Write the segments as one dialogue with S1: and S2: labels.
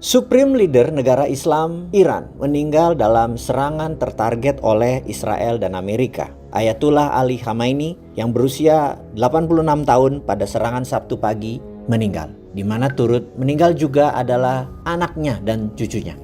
S1: Supreme Leader negara Islam Iran meninggal dalam serangan tertarget oleh Israel dan Amerika. Ayatullah Ali Khamenei yang berusia 86 tahun pada serangan Sabtu pagi meninggal, di mana turut meninggal juga adalah anaknya dan cucunya.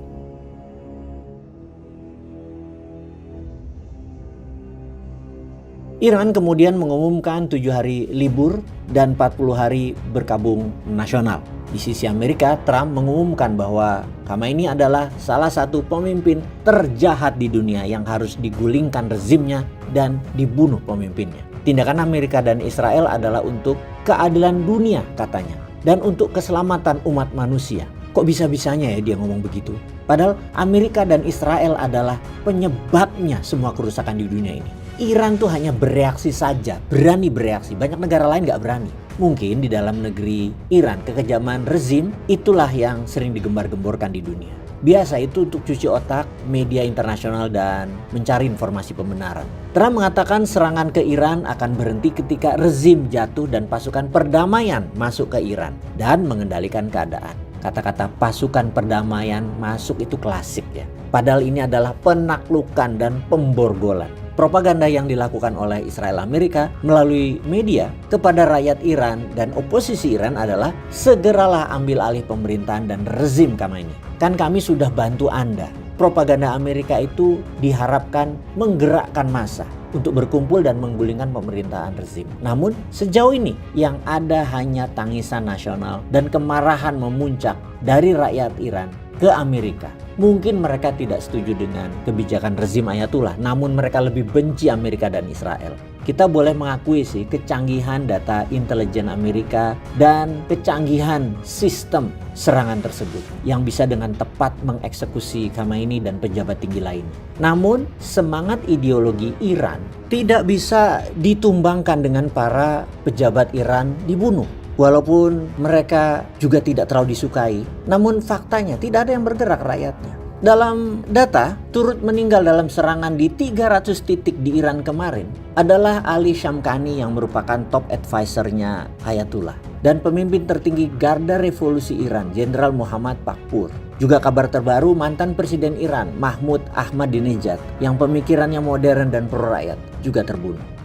S1: Iran kemudian mengumumkan 7 hari libur dan 40 hari berkabung nasional. Di sisi Amerika, Trump mengumumkan bahwa Khamenei adalah salah satu pemimpin terjahat di dunia yang harus digulingkan rezimnya dan dibunuh pemimpinnya. Tindakan Amerika dan Israel adalah untuk keadilan dunia katanya, dan untuk keselamatan umat manusia. Kok bisa-bisanya ya dia ngomong begitu? Padahal Amerika dan Israel adalah penyebabnya semua kerusakan di dunia ini. Iran tuh hanya bereaksi saja, berani bereaksi. Banyak negara lain gak berani. Mungkin di dalam negeri Iran, kekejaman rezim itulah yang sering digembar-gemborkan di dunia. Biasa itu untuk cuci otak media internasional dan mencari informasi pembenaran. Trump mengatakan serangan ke Iran akan berhenti ketika rezim jatuh dan pasukan perdamaian masuk ke Iran dan mengendalikan keadaan. Kata-kata pasukan perdamaian masuk itu klasik ya. Padahal ini adalah penaklukan dan pemborgolan. Propaganda yang dilakukan oleh Israel Amerika melalui media kepada rakyat Iran dan oposisi Iran adalah segeralah ambil alih pemerintahan dan rezim Khamenei. Kan kami sudah bantu Anda. Propaganda Amerika itu diharapkan menggerakkan massa untuk berkumpul dan menggulingkan pemerintahan rezim. Namun sejauh ini yang ada hanya tangisan nasional dan kemarahan memuncak dari rakyat Iran ke Amerika. Mungkin mereka tidak setuju dengan kebijakan rezim Ayatullah, namun mereka lebih benci Amerika dan Israel. Kita boleh mengakui sih kecanggihan data intelijen Amerika dan kecanggihan sistem serangan tersebut yang bisa dengan tepat mengeksekusi Khamenei dan pejabat tinggi lainnya. Namun semangat ideologi Iran tidak bisa ditumbangkan dengan para pejabat Iran dibunuh. Walaupun mereka juga tidak terlalu disukai, namun faktanya tidak ada yang bergerak rakyatnya. Dalam data, turut meninggal dalam serangan di 300 titik di Iran kemarin adalah Ali Shamkhani yang merupakan top advisernya Ayatullah dan pemimpin tertinggi Garda Revolusi Iran, Jenderal Muhammad Pakpur. Juga kabar terbaru mantan Presiden Iran, Mahmud Ahmadinejad, yang pemikirannya modern dan pro rakyat juga terbunuh.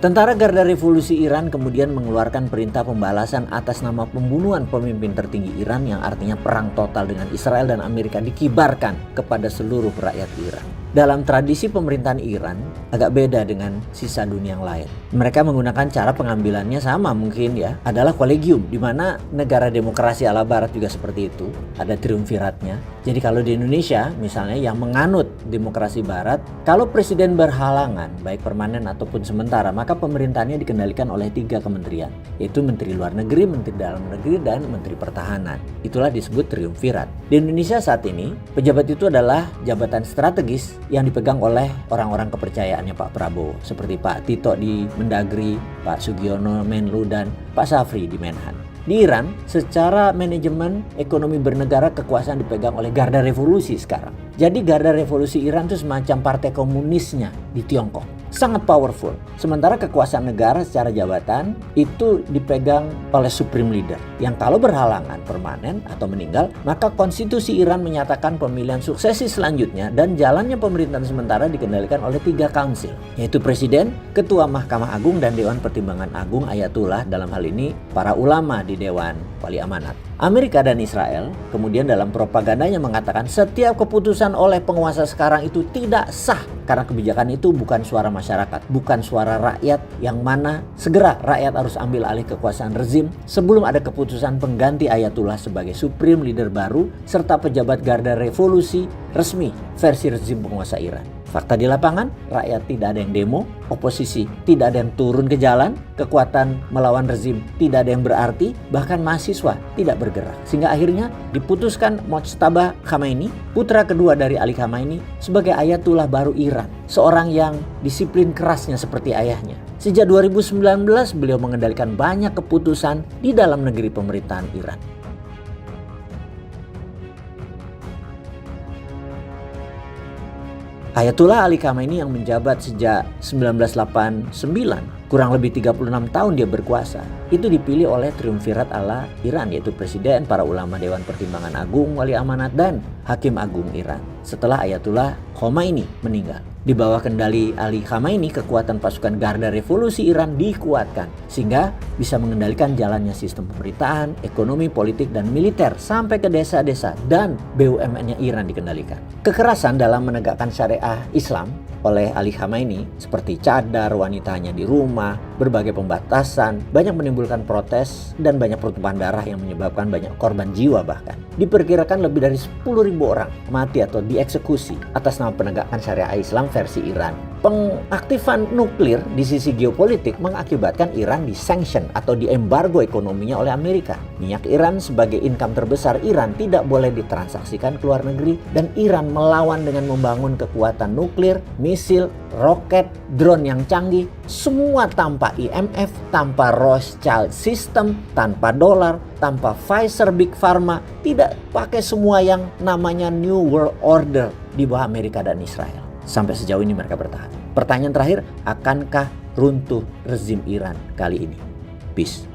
S1: Tentara Garda Revolusi Iran kemudian mengeluarkan perintah pembalasan atas nama pembunuhan pemimpin tertinggi Iran yang artinya perang total dengan Israel dan Amerika dikibarkan kepada seluruh rakyat Iran. Dalam tradisi pemerintahan Iran agak beda dengan sisa dunia yang lain. Mereka menggunakan cara pengambilannya sama mungkin ya, adalah kolegium, di mana negara demokrasi ala barat juga seperti itu, ada triumviratnya. Jadi kalau di Indonesia misalnya yang menganut demokrasi barat, kalau presiden berhalangan baik permanen ataupun sementara, maka pemerintahannya dikendalikan oleh 3 kementerian, yaitu Menteri Luar Negeri, Menteri Dalam Negeri, dan Menteri Pertahanan. Itulah disebut triumvirat. Di Indonesia saat ini, pejabat itu adalah jabatan strategis yang dipegang oleh orang-orang kepercayaannya Pak Prabowo, seperti Pak Tito di Mendagri, Pak Sugiono Menlu, dan Pak Safri di Menhan. Di Iran, secara manajemen ekonomi bernegara kekuasaan dipegang oleh Garda Revolusi sekarang. Jadi Garda Revolusi Iran itu semacam partai komunisnya di Tiongkok. Sangat powerful. Sementara kekuasaan negara secara jabatan itu dipegang oleh Supreme Leader. Yang kalau berhalangan permanen atau meninggal, maka konstitusi Iran menyatakan pemilihan suksesi selanjutnya dan jalannya pemerintahan sementara dikendalikan oleh 3 council, yaitu Presiden, Ketua Mahkamah Agung, dan Dewan Pertimbangan Agung Ayatullah, dalam hal ini para ulama di Dewan Wali Amanat. Amerika dan Israel kemudian dalam propagandanya mengatakan setiap keputusan oleh penguasa sekarang itu tidak sah karena kebijakan itu bukan suara masyarakat, bukan suara rakyat, yang mana segera rakyat harus ambil alih kekuasaan rezim sebelum ada keputusan pengganti Ayatullah sebagai Supreme Leader baru serta pejabat Garda Revolusi resmi versi rezim penguasa Iran. Fakta di lapangan, rakyat tidak ada yang demo, oposisi tidak ada yang turun ke jalan, kekuatan melawan rezim tidak ada yang berarti, bahkan mahasiswa tidak bergerak. Sehingga akhirnya diputuskan Mojtaba Khamenei, putra kedua dari Ali Khamenei, sebagai Ayatullah baru Iran. Seorang yang disiplin kerasnya seperti ayahnya. Sejak 2019 beliau mengendalikan banyak keputusan di dalam negeri pemerintahan Iran. Ayatullah Ali Khamenei yang menjabat sejak 1989, kurang lebih 36 tahun dia berkuasa, itu dipilih oleh triumvirat ala Iran, yaitu presiden, para ulama Dewan Pertimbangan Agung, wali amanat, dan hakim agung Iran. Setelah Ayatullah Khomeini meninggal, di bawah kendali Ali Khamenei, kekuatan pasukan Garda Revolusi Iran dikuatkan sehingga bisa mengendalikan jalannya sistem pemerintahan, ekonomi, politik, dan militer sampai ke desa-desa, dan BUMN-nya Iran dikendalikan. Kekerasan dalam menegakkan syariah Islam oleh Ali Khamenei seperti cadar, wanita hanya di rumah, berbagai pembatasan, banyak menimbulkan protes dan banyak pertumpahan darah yang menyebabkan banyak korban jiwa bahkan. Diperkirakan lebih dari 10.000 orang mati atau dieksekusi atas nama penegakan syariah Islam versi Iran. Pengaktifan nuklir di sisi geopolitik mengakibatkan Iran disanction atau diembargo ekonominya oleh Amerika. Minyak Iran sebagai income terbesar Iran tidak boleh ditransaksikan ke luar negeri, dan Iran melawan dengan membangun kekuatan nuklir, misil, roket, drone yang canggih, semua tanpa IMF, tanpa Rothschild System, tanpa dolar, tanpa Pfizer Big Pharma, tidak pakai semua yang namanya New World Order di bawah Amerika dan Israel. Sampai sejauh ini mereka bertahan. Pertanyaan terakhir, akankah runtuh rezim Iran kali ini? Peace.